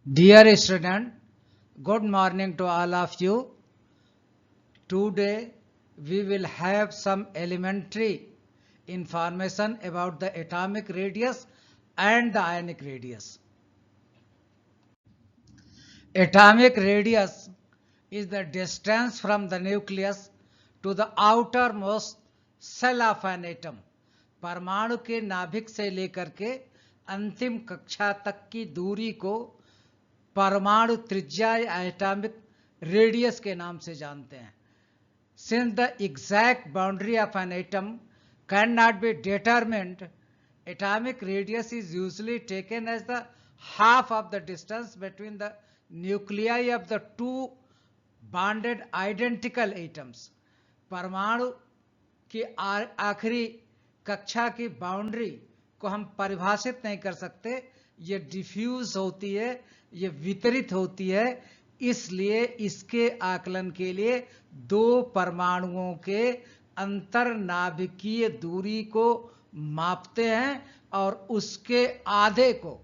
Dear student, good morning to all of you. Today we will have some elementary information about the atomic radius and the ionic radius. Atomic radius is the distance from the nucleus to the outermost cell of an atom. परमाणु के नाभिक से लेकर के अंतिम कक्षा तक की दूरी को परमाणु त्रिज्या या एटॉमिक रेडियस के नाम से जानते हैं. Since the exact boundary of an atom cannot be determined, atomic radius is usually taken as the half of the distance between the nuclei of the two bonded identical atoms. परमाणु की आखिरी कक्षा की बाउंड्री को हम परिभाषित नहीं कर सकते, ये डिफ्यूज होती है, ये वितरित होती है, इसलिए इसके आकलन के लिए दो परमाणुओं के अंतरनाभिकीय दूरी को मापते हैं और उसके आधे को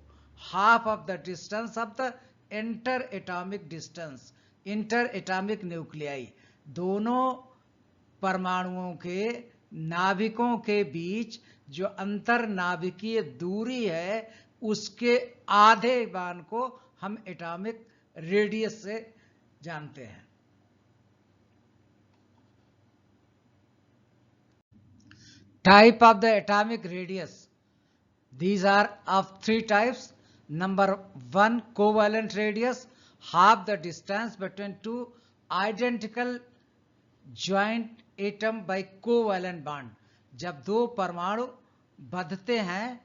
half of the distance of the inter atomic distance, inter atomic nuclei, दोनों परमाणुओं के नाभिकों के बीच जो अंतरनाभिकीय दूरी है उसके आधे मान को हम एटॉमिक रेडियस से जानते हैं. Type of the atomic radius. These are of three types. Number one, covalent radius, half the distance between two identical joint atom by covalent bond. जब दो परमाणु बंधते हैं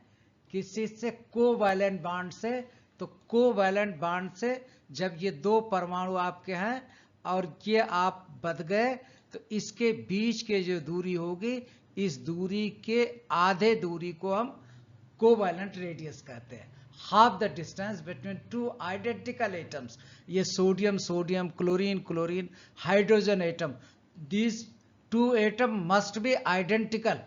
किसी से कोवैलेंट बॉन्ड से, तो कोवैलेंट बॉन्ड से जब ये दो परमाणु आपके हैं और ये आप बंध गए तो इसके बीच के जो दूरी होगी, इस दूरी के आधे दूरी को हम कोवैलेंट रेडियस कहते हैं. Half the distance between two identical atoms, ये sodium sodium, chlorine chlorine, hydrogen atom, these two atoms must be identical,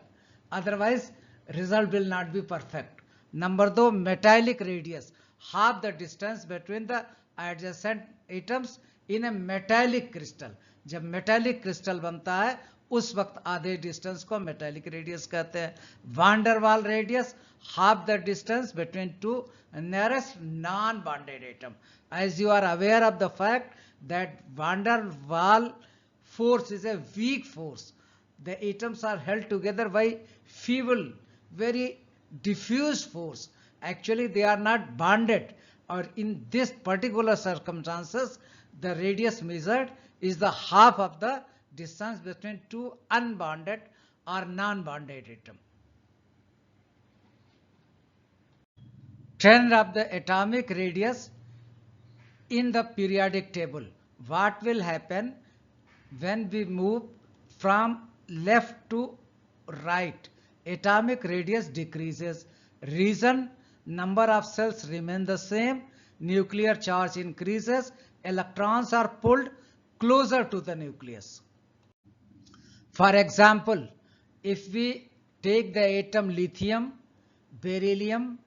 otherwise result will not be perfect. Number 2, metallic radius, half the distance between the adjacent atoms in a metallic crystal. जब metallic crystal बनता है उस वक्त आधे distance को metallic radius कहते हैं. Van der Waal radius, half the distance between two nearest non-bonded atom. As you are aware of the fact that van der Waal force is a weak force. The atoms are held together by feeble, very diffuse force. Actually, they are not bonded, or in this particular circumstances, the radius measured is the half of the distance between two unbonded or non-bonded atoms. Trend of the atomic radius in the periodic table. What will happen when we move from left to right? Atomic radius decreases. Reason, number of cells remain the same, nuclear charge increases, electrons are pulled closer to the nucleus. For example, if we take the atom lithium, beryllium,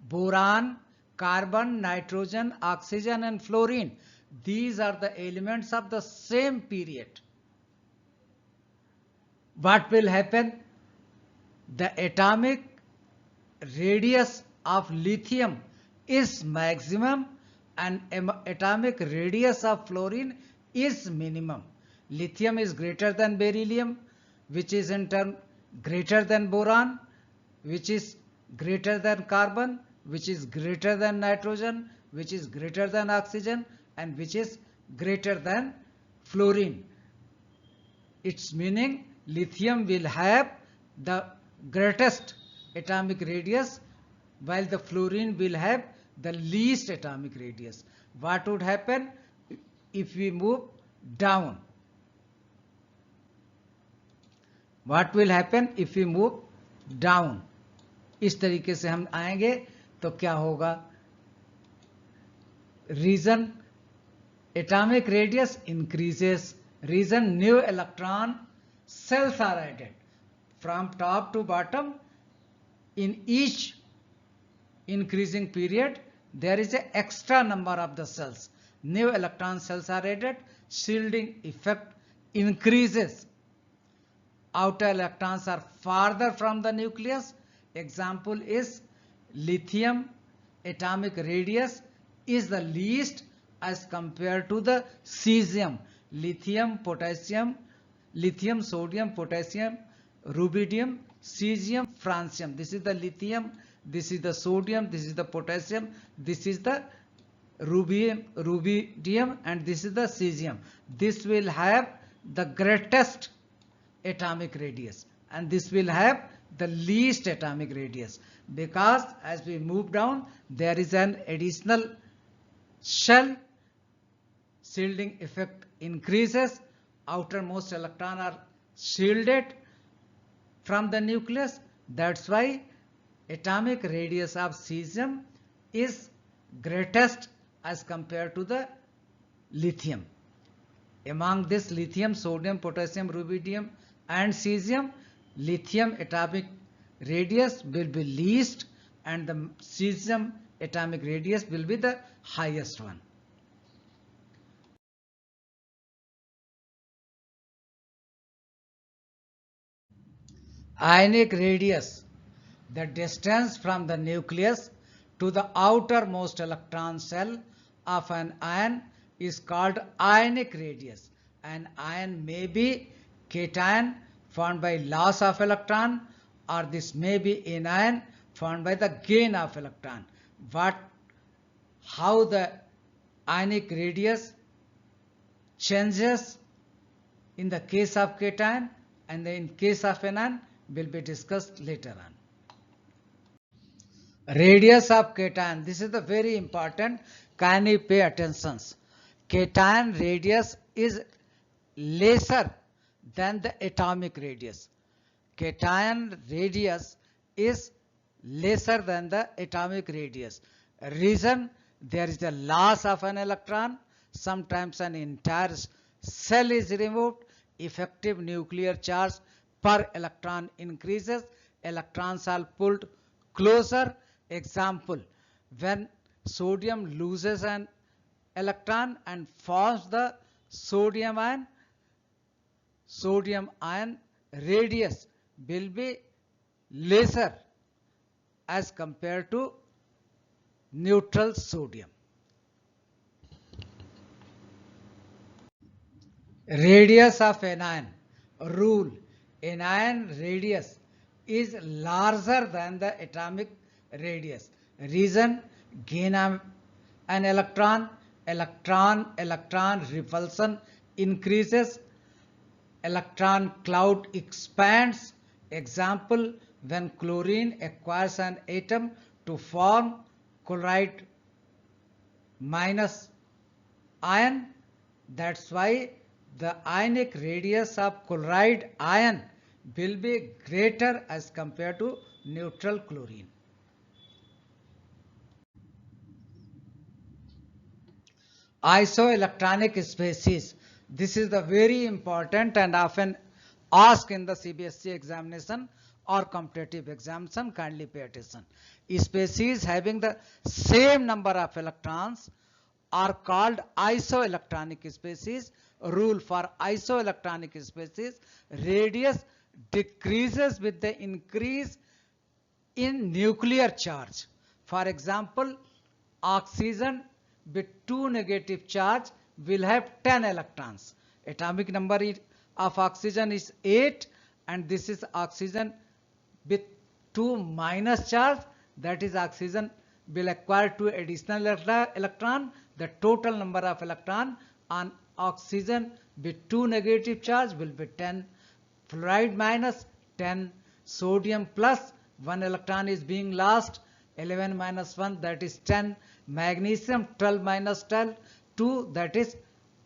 boron, carbon, nitrogen, oxygen and fluorine, these are the elements of the same period. What will happen? The atomic radius of lithium is maximum and atomic radius of fluorine is minimum. Lithium is greater than beryllium, which is in turn greater than boron, which is greater than carbon, which is greater than nitrogen, which is greater than oxygen, and which is greater than fluorine. Its meaning, lithium will have the greatest atomic radius while the fluorine will have the least atomic radius. What would happen if we move down? What will happen if we move down? इस तरीके से हम आएंगे तो क्या होगा? Reason, atomic radius increases. Reason, new electron cells are added from top to bottom. In each increasing period, there is an extra number of the cells. New electron cells are added, shielding effect increases. Outer electrons are farther from the nucleus. Example is lithium atomic radius is the least as compared to the cesium. Lithium, sodium, potassium, rubidium, cesium, francium. This is the lithium, this is the sodium, this is the potassium, this is the rubidium, and this is the cesium. This will have the greatest atomic radius, and this will have the least atomic radius, because as we move down there is an additional shell, shielding effect increases, outermost electron are shielded from the nucleus. That's why atomic radius of cesium is greatest as compared to the lithium. Among this lithium, sodium, potassium, rubidium and cesium, lithium atomic radius will be least and the cesium atomic radius will be the highest one. Ionic radius, the distance from the nucleus to the outermost electron shell of an ion, is called ionic radius. An ion may be cation formed by loss of electron, or this may be anion formed by the gain of electron. How the ionic radius changes in the case of cation and in case of anion will be discussed later on. Radius of cation, this is the very important. Kindly pay attention. Cation radius is lesser than the atomic radius. Cation radius is lesser than the atomic radius. Reason, there is a loss of an electron. Sometimes an entire cell is removed. Effective nuclear charge per electron increases. Electrons are pulled closer. Example, when sodium loses an electron and forms the sodium ion radius will be lesser as compared to neutral sodium. Radius of anion. Rule, anion radius is larger than the atomic radius. Reason, gain of an electron repulsion increases, electron cloud expands. Example, when chlorine acquires an atom to form chloride minus ion, that's why the ionic radius of chloride ion will be greater as compared to neutral chlorine. Isoelectronic species. This is the very important and often asked in the CBSE examination or competitive examination. Kindly pay attention. Species having the same number of electrons are called isoelectronic species. Rule for isoelectronic species, radius decreases with the increase in nuclear charge. For example, oxygen with 2 negative charge will have 10 electrons. Atomic number of oxygen is 8, and this is oxygen with 2 minus charge, that is oxygen will acquire 2 additional electron. The total number of electron on oxygen with 2 negative charge will be 10. Fluoride minus 10, sodium plus 1 electron is being lost, 11 minus 1, that is 10. Magnesium 12 minus 12, 2, that is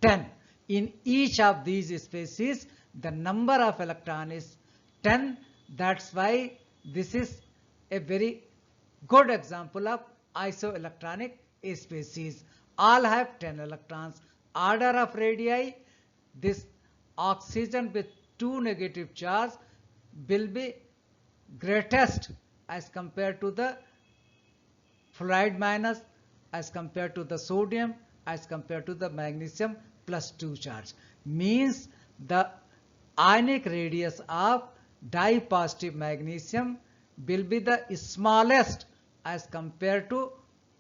10. In each of these species, the number of electron is 10. That's why this is a very good example of isoelectronic species. All have 10 electrons. Order of radii, this oxygen with 2 negative charge will be greatest as compared to the fluoride minus, as compared to the sodium as compared to the magnesium plus 2 charge. Means the ionic radius of di-positive magnesium will be the smallest as compared to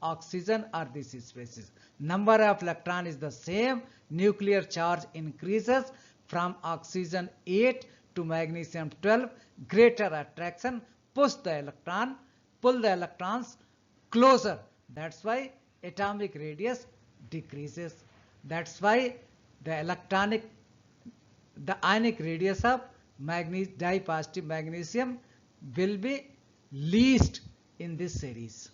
oxygen or this species. Number of electron is the same. Nuclear charge increases from oxygen 8 to magnesium 12. Greater attraction pull the electrons closer. That's why atomic radius decreases. That's why the ionic radius of di-positive magnesium will be least in this series.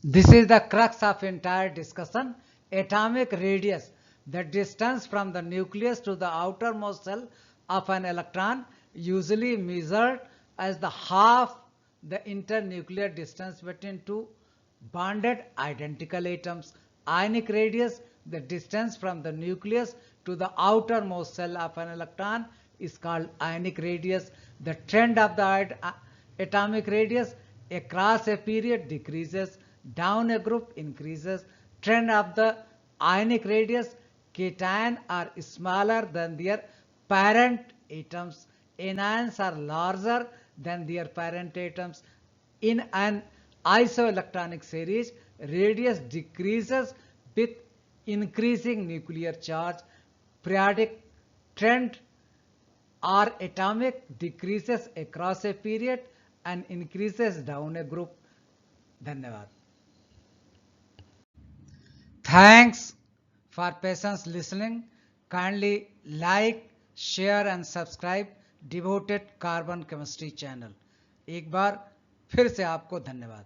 This is the crux of entire discussion. Atomic radius, the distance from the nucleus to the outermost shell of an electron, usually measured as the half the internuclear distance between two bonded identical atoms. Ionic radius, the distance from the nucleus to the outermost shell of an electron, is called ionic radius. The trend of the atomic radius across a period decreases, down a group increases. Trend of the ionic radius, cation are smaller than their parent atoms. Anions are larger than their parent atoms. In an isoelectronic series, radius decreases with increasing nuclear charge. Periodic trend or atomic decreases across a period and increases down a group. Dhanyavad. Thanks for patience listening. Kindly like, share and subscribe devoted carbon chemistry channel. एक बार फिर से आपको धन्यवाद.